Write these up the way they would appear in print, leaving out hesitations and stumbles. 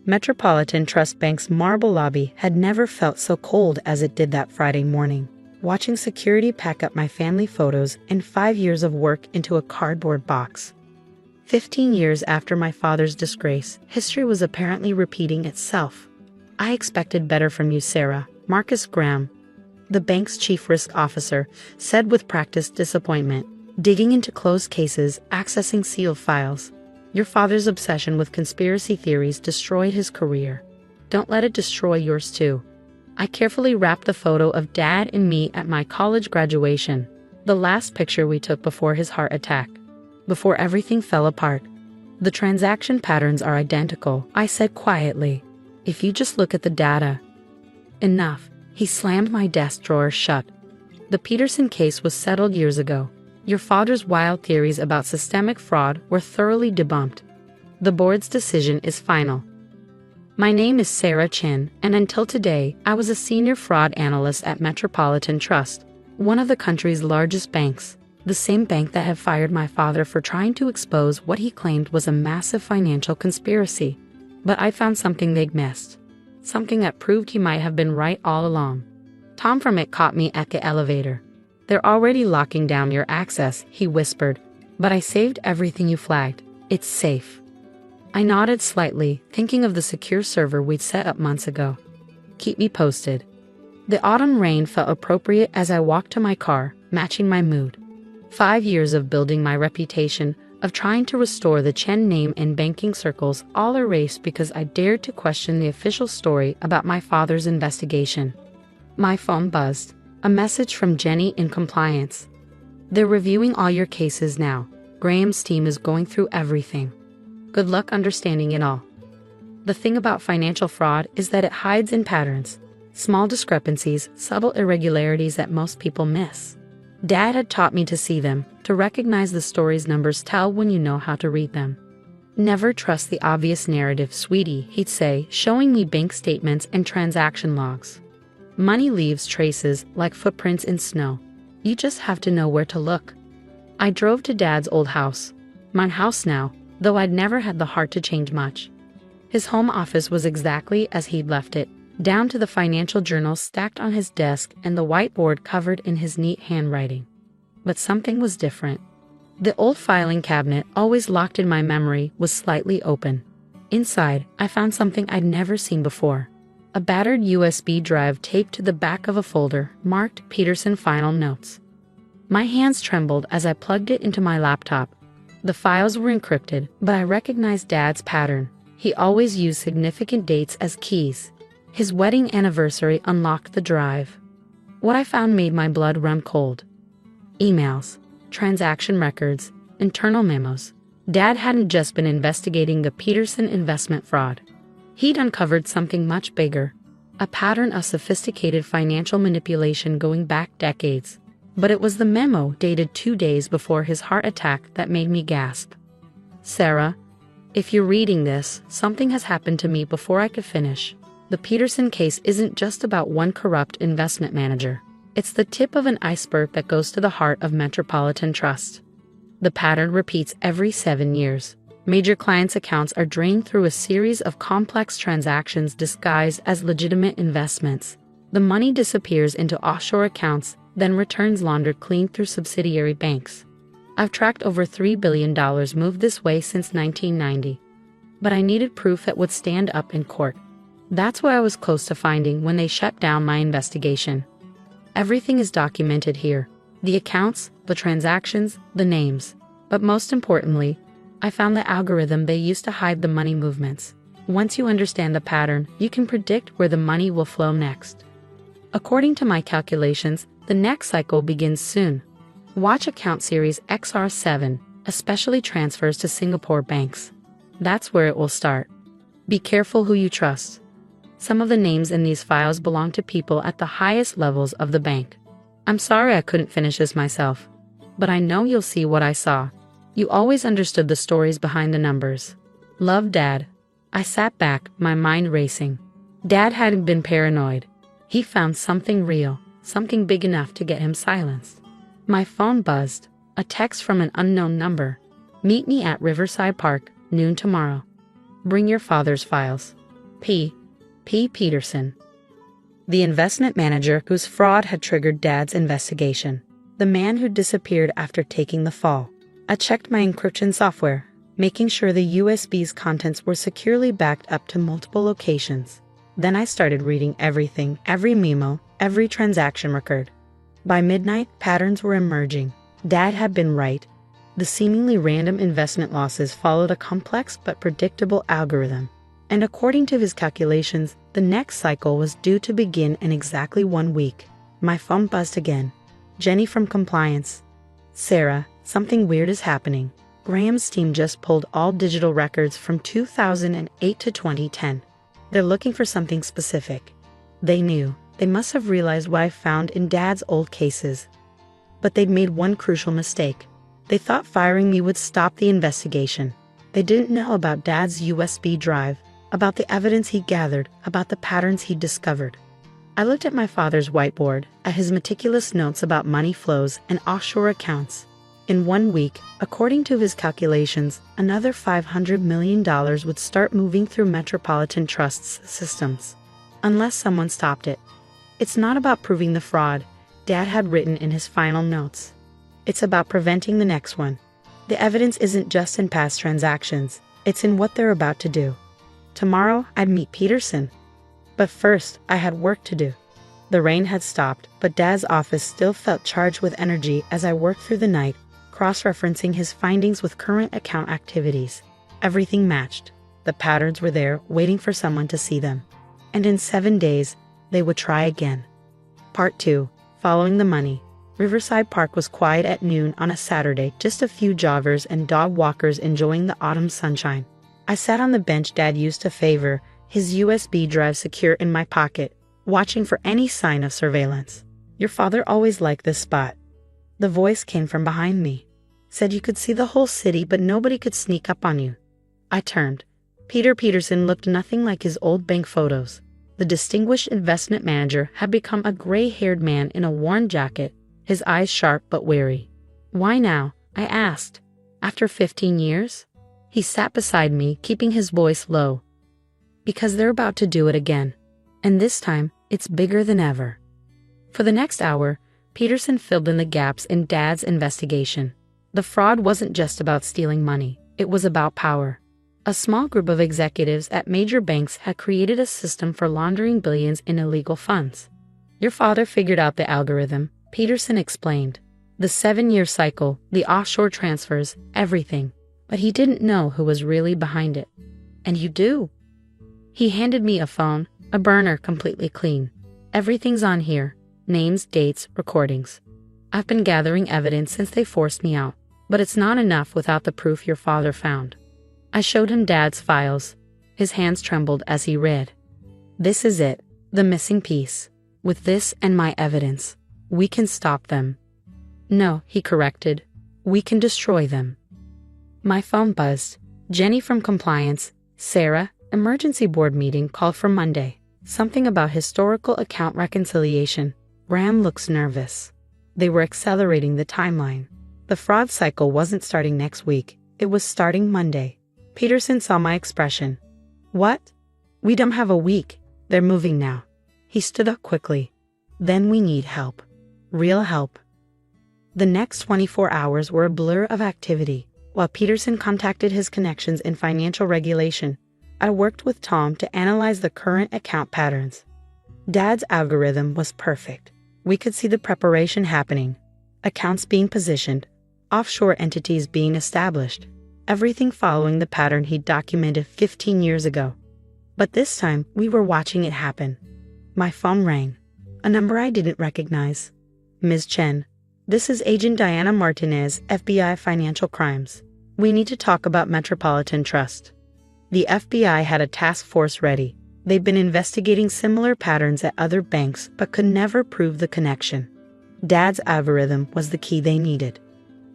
Metropolitan Trust Bank's marble lobby had never felt so cold as it did that Friday morning, watching security pack up my family photos and 5 years of work into a cardboard box. 15 years after my father's disgrace, history was apparently repeating itself. "I expected better from you, Sarah," Marcus Graham, the bank's chief risk officer, said with practiced disappointment, digging into closed cases, accessing sealed files. "Your father's obsession with conspiracy theories destroyed his career. Don't let it destroy yours too." I carefully wrapped the photo of Dad and me at my college graduation, the last picture we took before his heart attack, before everything fell apart. "The transaction patterns are identical," I said quietly. "If you just look at the data." Enough. He slammed my desk drawer shut. "The Peterson case was settled years ago. Your father's wild theories about systemic fraud were thoroughly debunked. The board's decision is final." My name is Sarah Chin, and until today, I was a senior fraud analyst at Metropolitan Trust, one of the country's largest banks, the same bank that had fired my father for trying to expose what he claimed was a massive financial conspiracy. But I found something they'd missed. Something that proved he might have been right all along. "Tom from it caught me at the elevator. They're already locking down your access," he whispered. "But I saved everything you flagged. It's safe." I nodded slightly, thinking of the secure server we'd set up months ago. "Keep me posted." The autumn rain felt appropriate as I walked to my car, matching my mood. 5 years of building my reputation, of trying to restore the Chen name in banking circles, all erased because I dared to question the official story about my father's investigation. My phone buzzed. A message from Jenny in compliance. "They're reviewing all your cases now. Graham's team is going through everything. Good luck understanding it all." The thing about financial fraud is that it hides in patterns. Small discrepancies, subtle irregularities that most people miss. Dad had taught me to see them, to recognize the stories numbers tell when you know how to read them. "Never trust the obvious narrative, sweetie," he'd say, showing me bank statements and transaction logs. "Money leaves traces like footprints in snow. You just have to know where to look." I drove to Dad's old house. My house now, though I'd never had the heart to change much. His home office was exactly as he'd left it, down to the financial journals stacked on his desk and the whiteboard covered in his neat handwriting. But something was different. The old filing cabinet, always locked in my memory, was slightly open. Inside, I found something I'd never seen before. A battered USB drive taped to the back of a folder, marked Peterson Final Notes. My hands trembled as I plugged it into my laptop. The files were encrypted, but I recognized Dad's pattern. He always used significant dates as keys. His wedding anniversary unlocked the drive. What I found made my blood run cold. Emails, transaction records, internal memos. Dad hadn't just been investigating the Peterson investment fraud. He'd uncovered something much bigger, a pattern of sophisticated financial manipulation going back decades. But it was the memo dated 2 days before his heart attack that made me gasp. "Sarah, if you're reading this, something has happened to me before I could finish. The Peterson case isn't just about one corrupt investment manager. It's the tip of an iceberg that goes to the heart of Metropolitan Trust. The pattern repeats every 7 years. Major clients' accounts are drained through a series of complex transactions disguised as legitimate investments. The money disappears into offshore accounts, then returns laundered clean through subsidiary banks. I've tracked over $3 billion moved this way since 1990. But I needed proof that would stand up in court. That's what I was close to finding when they shut down my investigation. Everything is documented here. The accounts, the transactions, the names. But most importantly, I found the algorithm they used to hide the money movements. Once you understand the pattern, you can predict where the money will flow next. According to my calculations, the next cycle begins soon. Watch account series XR7, especially transfers to Singapore banks. That's where it will start. Be careful who you trust. Some of the names in these files belong to people at the highest levels of the bank. I'm sorry I couldn't finish this myself. But I know you'll see what I saw. You always understood the stories behind the numbers. Love, Dad. I sat back, my mind racing. Dad hadn't been paranoid. He found something real, something big enough to get him silenced. My phone buzzed. A text from an unknown number. "Meet me at Riverside Park, noon tomorrow. Bring your father's files." P. Peterson, the investment manager whose fraud had triggered Dad's investigation, the man who disappeared after taking the fall. I checked my encryption software, making sure the USB's contents were securely backed up to multiple locations. Then I started reading everything, every memo, every transaction record. By midnight, patterns were emerging. Dad had been right. The seemingly random investment losses followed a complex but predictable algorithm. And according to his calculations, the next cycle was due to begin in exactly 1 week. My phone buzzed again. Jenny from compliance. Sarah, something weird is happening. Graham's team just pulled all digital records from 2008 to 2010. They're looking for something specific. They knew. They must have realized what I found in Dad's old cases. But they'd made one crucial mistake. They thought firing me would stop the investigation. They didn't know about Dad's USB drive, about the evidence he gathered, about the patterns he'd discovered. I looked at my father's whiteboard, at his meticulous notes about money flows and offshore accounts. In 1 week, according to his calculations, another $500 million would start moving through Metropolitan Trust's systems, unless someone stopped it. It's not about proving the fraud, Dad had written in his final notes. It's about preventing the next one. The evidence isn't just in past transactions, it's in what they're about to do. Tomorrow, I'd meet Peterson. But first, I had work to do. The rain had stopped, but Dad's office still felt charged with energy as I worked through the night, cross-referencing his findings with current account activities. Everything matched. The patterns were there, waiting for someone to see them. And in 7 days, they would try again. Part 2. Following the money. Riverside Park was quiet at noon on a Saturday, just a few joggers and dog walkers enjoying the autumn sunshine. I sat on the bench Dad used to favor, his USB drive secure in my pocket, watching for any sign of surveillance. Your father always liked this spot. The voice came from behind me. Said you could see the whole city, but nobody could sneak up on you. I turned. Peter Peterson looked nothing like his old bank photos. The distinguished investment manager had become a gray-haired man in a worn jacket, his eyes sharp but wary. Why now? I asked. After 15 years? He sat beside me, keeping his voice low. Because they're about to do it again. And this time, it's bigger than ever. For the next hour, Peterson filled in the gaps in Dad's investigation. The fraud wasn't just about stealing money, it was about power. A small group of executives at major banks had created a system for laundering billions in illegal funds. Your father figured out the algorithm, Peterson explained. The 7-year cycle, the offshore transfers, everything. But he didn't know who was really behind it. And you do. He handed me a phone, a burner completely clean. Everything's on here. Names, dates, recordings. I've been gathering evidence since they forced me out, but it's not enough without the proof your father found. I showed him Dad's files. His hands trembled as he read. This is it, the missing piece. With this and my evidence, we can stop them. No, he corrected. We can destroy them. My phone buzzed. Jenny from compliance. Sarah, emergency board meeting called for Monday. Something about historical account reconciliation. Graham looks nervous. They were accelerating the timeline. The fraud cycle wasn't starting next week. It was starting Monday. Peterson saw my expression. What? We don't have a week. They're moving now. He stood up quickly. Then we need help. Real help. The next 24 hours were a blur of activity. While Peterson contacted his connections in financial regulation, I worked with Tom to analyze the current account patterns. Dad's algorithm was perfect. We could see the preparation happening, accounts being positioned, offshore entities being established, everything following the pattern he'd documented 15 years ago. But this time, we were watching it happen. My phone rang. A number I didn't recognize. Ms. Chen, this is Agent Diana Martinez, FBI Financial Crimes. We need to talk about Metropolitan Trust. The FBI had a task force ready. They'd been investigating similar patterns at other banks but could never prove the connection. Dad's algorithm was the key they needed.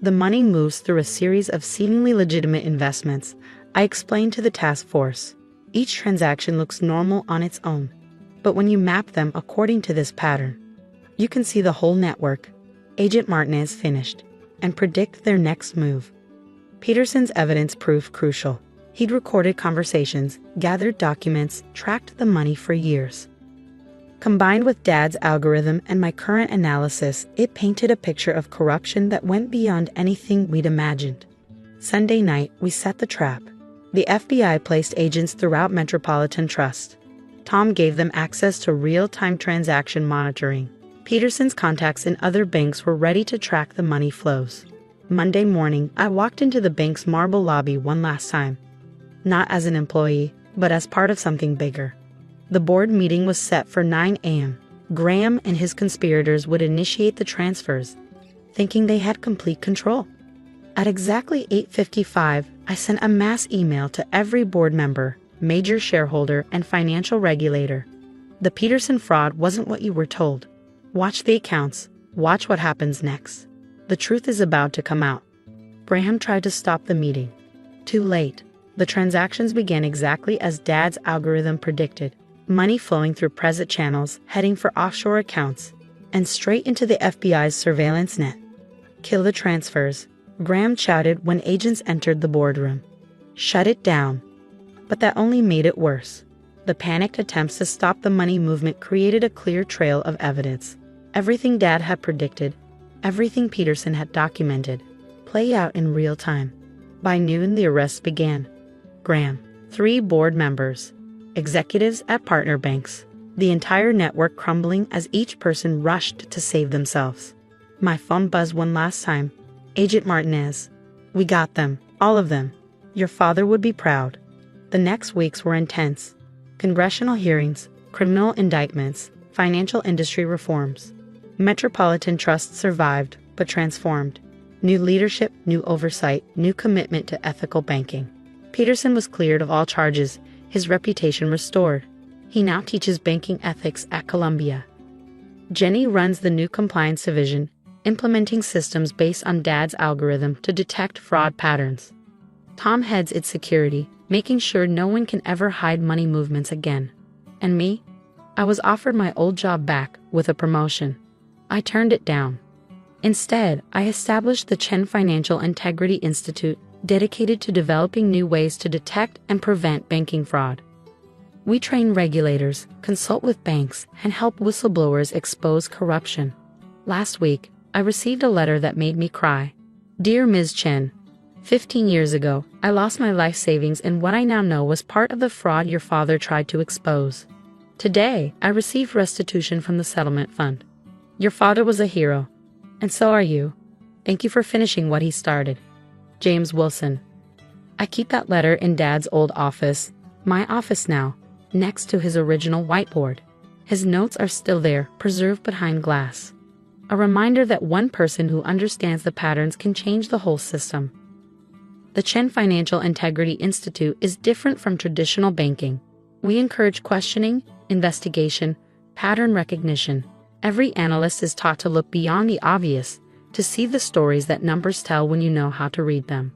The money moves through a series of seemingly legitimate investments, I explained to the task force. Each transaction looks normal on its own. But when you map them according to this pattern, you can see the whole network. Agent Martinez finished, and predict their next move. Peterson's evidence proved crucial. He'd recorded conversations, gathered documents, tracked the money for years. Combined with Dad's algorithm and my current analysis, it painted a picture of corruption that went beyond anything we'd imagined. Sunday night, we set the trap. The FBI placed agents throughout Metropolitan Trust. Tom gave them access to real-time transaction monitoring. Peterson's contacts in other banks were ready to track the money flows. Monday morning, I walked into the bank's marble lobby one last time. Not as an employee, but as part of something bigger. The board meeting was set for 9 a.m. Graham and his conspirators would initiate the transfers, thinking they had complete control. At exactly 8:55, I sent a mass email to every board member, major shareholder, and financial regulator. The Peterson fraud wasn't what you were told. Watch the accounts. Watch what happens next. The truth is about to come out. Graham tried to stop the meeting. Too late. The transactions began exactly as Dad's algorithm predicted. Money flowing through private channels, heading for offshore accounts, and straight into the FBI's surveillance net. Kill the transfers, Graham shouted when agents entered the boardroom. Shut it down. But that only made it worse. The panicked attempts to stop the money movement created a clear trail of evidence. Everything Dad had predicted, everything Peterson had documented, play out in real time. By noon, the arrests began. Graham, 3 board members, executives at partner banks, the entire network crumbling as each person rushed to save themselves. My phone buzzed one last time. Agent Martinez. We got them, all of them. Your father would be proud. The next weeks were intense. Congressional hearings, criminal indictments, financial industry reforms. Metropolitan Trust survived, but transformed. New leadership, new oversight, new commitment to ethical banking. Peterson was cleared of all charges, his reputation restored. He now teaches banking ethics at Columbia. Jenny runs the new compliance division, implementing systems based on Dad's algorithm to detect fraud patterns. Tom heads its security, making sure no one can ever hide money movements again. And me? I was offered my old job back with a promotion. I turned it down. Instead, I established the Chen Financial Integrity Institute, dedicated to developing new ways to detect and prevent banking fraud. We train regulators, consult with banks, and help whistleblowers expose corruption. Last week, I received a letter that made me cry. Dear Ms. Chen, 15 years ago, I lost my life savings in what I now know was part of the fraud your father tried to expose. Today, I received restitution from the settlement fund. Your father was a hero, and so are you. Thank you for finishing what he started. James Wilson. I keep that letter in Dad's old office, my office now, next to his original whiteboard. His notes are still there, preserved behind glass. A reminder that one person who understands the patterns can change the whole system. The Chen Financial Integrity Institute is different from traditional banking. We encourage questioning, investigation, pattern recognition. Every analyst is taught to look beyond the obvious, to see the stories that numbers tell when you know how to read them.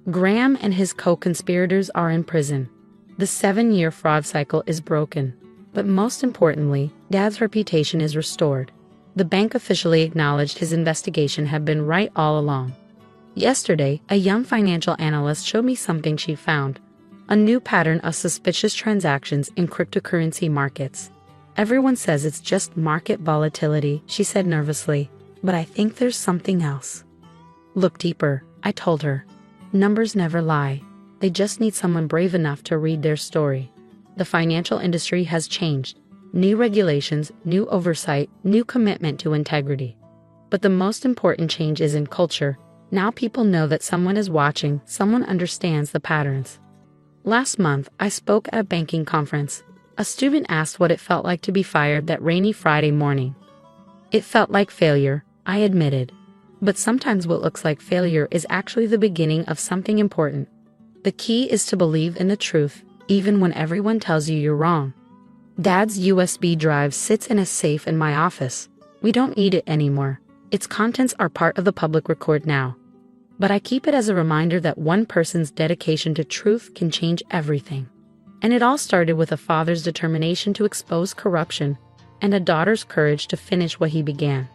Graham and his co-conspirators are in prison. The 7-year fraud cycle is broken. But most importantly, Dad's reputation is restored. The bank officially acknowledged his investigation had been right all along. Yesterday, a young financial analyst showed me something she found. A new pattern of suspicious transactions in cryptocurrency markets. Everyone says it's just market volatility, she said nervously. But I think there's something else. Look deeper, I told her. Numbers never lie. They just need someone brave enough to read their story. The financial industry has changed. New regulations, new oversight, new commitment to integrity. But the most important change is in culture. Now people know that someone is watching, someone understands the patterns. Last month, I spoke at a banking conference. A student asked what it felt like to be fired that rainy Friday morning. It felt like failure, I admitted. But sometimes what looks like failure is actually the beginning of something important. The key is to believe in the truth, even when everyone tells you you're wrong. Dad's USB drive sits in a safe in my office. We don't need it anymore. Its contents are part of the public record now. But I keep it as a reminder that one person's dedication to truth can change everything. And it all started with a father's determination to expose corruption and a daughter's courage to finish what he began.